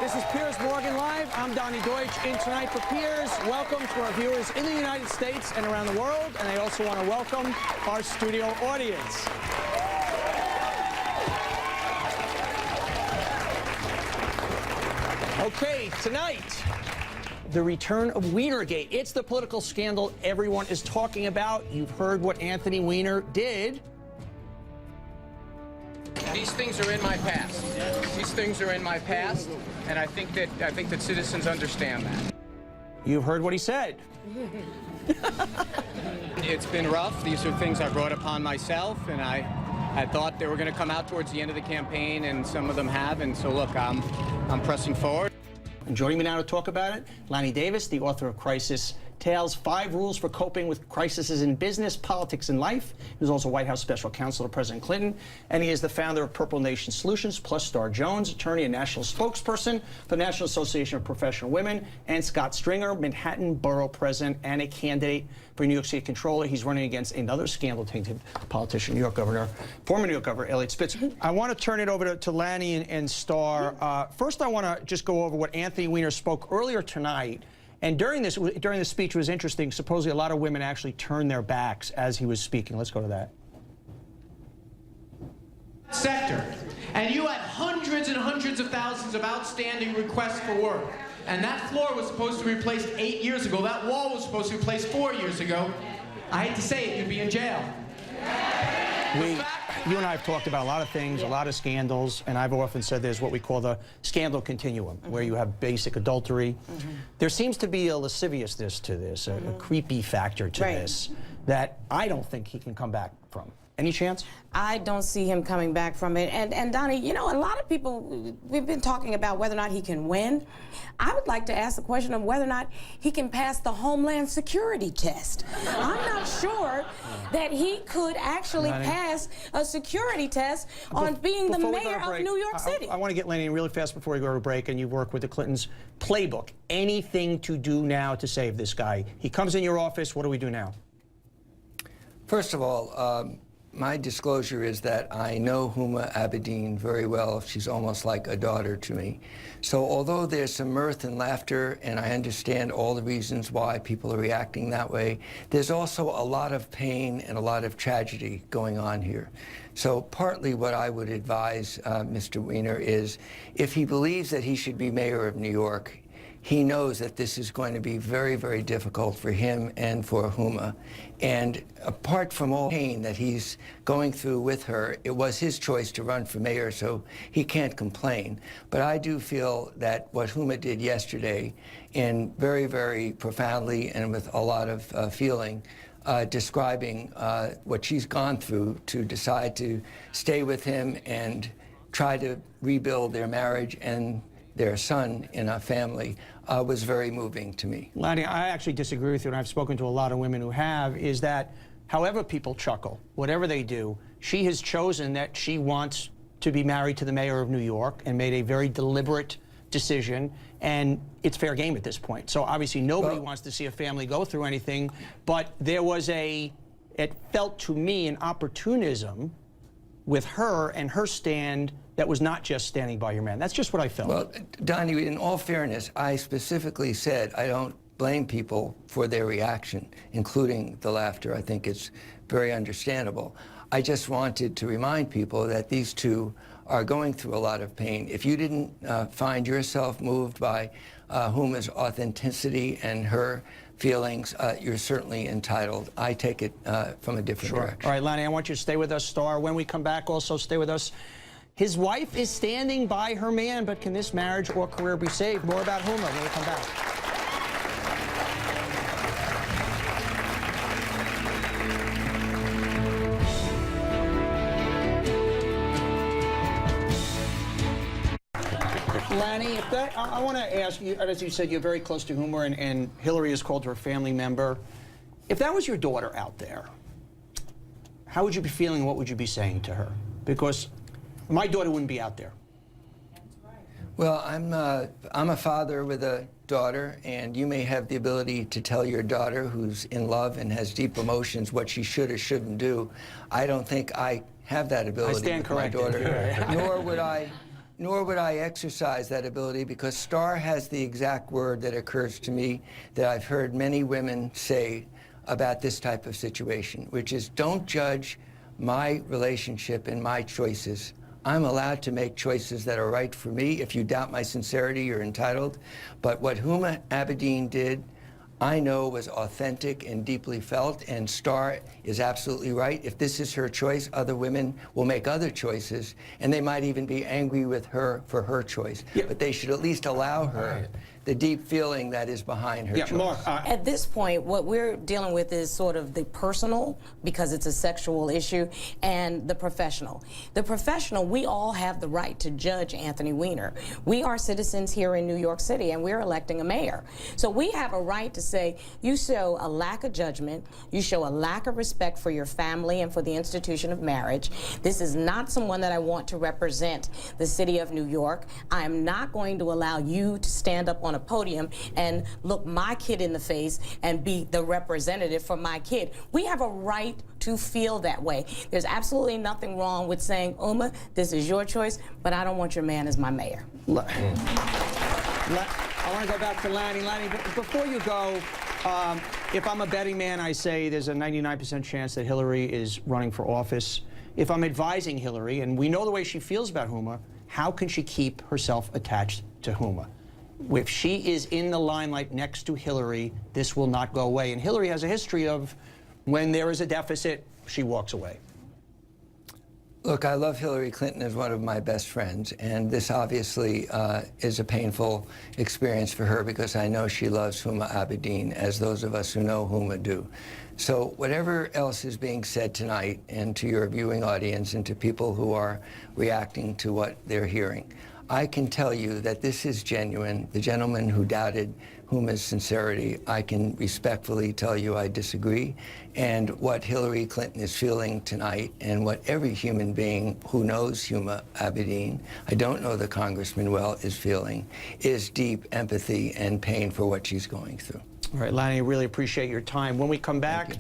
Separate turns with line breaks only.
This is Piers Morgan Live. I'm Donny Deutsch in tonight for Piers. Welcome to our viewers in the United States and around the world. And I also want to welcome our studio audience. Okay, tonight, the return of Weinergate. It's the political scandal everyone is talking about. You've heard what Anthony Weiner did.
These things are in my past. These things are in my past, and I think that citizens understand that.
You've heard what he said.
It's been rough. These are things I brought upon myself, and I thought they were going to come out towards the end of the campaign, and some of them have. And so, look, I'm pressing forward.
And joining me now to talk about it, Lanny Davis, the author of Crisis Tales, 5 Rules for Coping with Crises in Business, Politics, and Life. He was also White House Special Counsel to President Clinton, and he is the founder of Purple Nation Solutions, plus Star Jones, attorney and national spokesperson for the National Association of Professional Women, and Scott Stringer, Manhattan Borough President and a candidate for New York City Controller. He's running against another scandal-tainted politician, New York Governor, former New York Governor Eliot Spitzer. I want to turn it over to Lanny and Star. First, I want to just go over what Anthony Weiner spoke earlier tonight. And during the speech, it was interesting. Supposedly, a lot of women actually turned their backs as he was speaking. Let's go to that.
Sector, and you had hundreds and hundreds of thousands of outstanding requests for work. And that floor was supposed to be replaced 8 years ago. That wall was supposed to be replaced 4 years ago. I hate to say it, you'd be in jail.
You and I have talked about a lot of things, a lot of scandals, and I've often said there's what we call the scandal continuum, where you have basic adultery. There seems to be a lasciviousness to this, a creepy factor to this, that I don't think he can come back from. Any chance?
I don't see him coming back from it. And Donny, you know, a lot of people, we've been talking about whether or not he can win. I would like to ask the question of whether or not he can pass the Homeland Security test. I'm not sure that he could actually pass a security test on being the mayor of New York City.
I want to get Lanny in really fast before we go to break, and you work with the Clintons. Playbook, anything to do now to save this guy. He comes in your office, what do we do now?
First of all, my disclosure is that I know Huma Abedin very well. She's almost like a daughter to me. So although there's some mirth and laughter, and I understand all the reasons why people are reacting that way, there's also a lot of pain and a lot of tragedy going on here. So partly what I would advise Mr. Weiner is, if he believes that he should be mayor of New York, he knows that this is going to be very, very difficult for him and for Huma. And apart from all pain that he's going through with her, it was his choice to run for mayor, so he can't complain. But I do feel that what Huma did yesterday, in very, very profoundly and with a lot of feeling, describing what she's gone through to decide to stay with him and try to rebuild their marriage and their son in a family, was very moving to me.
Lanny, I actually disagree with you, and I've spoken to a lot of women who have, is that however people chuckle, whatever they do, she has chosen that she wants to be married to the mayor of New York and made a very deliberate decision, and it's fair game at this point. So obviously nobody wants to see a family go through anything, but there was it felt to me an opportunism with her and her stand that was not just standing by your man. That's just what I felt.
Well, Donny, in all fairness, I specifically said I don't blame people for their reaction, including the laughter. I think it's very understandable. I just wanted to remind people that these two are going through a lot of pain. If you didn't find yourself moved by Huma's authenticity and her feelings, you're certainly entitled. I take it from a different direction.
All right, Lanny, I want you to stay with us, Star. When we come back, also stay with us. His wife is standing by her man, but can this marriage or career be saved? More about Huma when we come back. Lanny, I want to ask you, as you said, you're very close to Huma, and Hillary is called her a family member. If that was your daughter out there, how would you be feeling? What would you be saying to her? Because my daughter wouldn't be out there.
Well, I'm a father with a daughter, and you may have the ability to tell your daughter who's in love and has deep emotions what she should or shouldn't do. I don't think I have that ability with my daughter, nor would I exercise that ability, because Starr has the exact word that occurs to me that I've heard many women say about this type of situation, which is, don't judge my relationship and my choices. I'm allowed to make choices that are right for me. If you doubt my sincerity, you're entitled. But what Huma Abedin did, I know was authentic and deeply felt, and Starr is absolutely right. If this is her choice, other women will make other choices, and they might even be angry with her for her choice. Yeah. But they should at least allow her the deep feeling that is behind her choice.
Mark,
at this point, what we're dealing with is sort of the personal, because it's a sexual issue, and the professional. The professional, we all have the right to judge Anthony Weiner. We are citizens here in New York City, and we're electing a mayor. So we have a right to say, you show a lack of judgment, you show a lack of respect for your family and for the institution of marriage. This is not someone that I want to represent the city of New York. I am not going to allow you to stand up on a podium and look my kid in the face and be the representative for my kid. We have a right to feel that way. There's absolutely nothing wrong with saying, Uma, this is your choice, but I don't want your man as my mayor.
I want to go back to Lanny. Lanny, before you go, if I'm a betting man, I say there's a 99% chance that Hillary is running for office. If I'm advising Hillary, and we know the way she feels about Huma, how can she keep herself attached to Huma? If she is in the limelight next to Hillary, this will not go away. And Hillary has a history of when there is a deficit, she walks away.
Look, I love Hillary Clinton as one of my best friends, and this obviously is a painful experience for her, because I know she loves Huma Abedin, as those of us who know Huma do. So whatever else is being said tonight, and to your viewing audience and to people who are reacting to what they're hearing, I can tell you that this is genuine. The gentleman who doubted Huma's sincerity, I can respectfully tell you I disagree. And what Hillary Clinton is feeling tonight, and what every human being who knows Huma Abedin, I don't know the congressman well, is feeling, is deep empathy and pain for what she's going through.
All right, Lanny, I really appreciate your time. When we come back,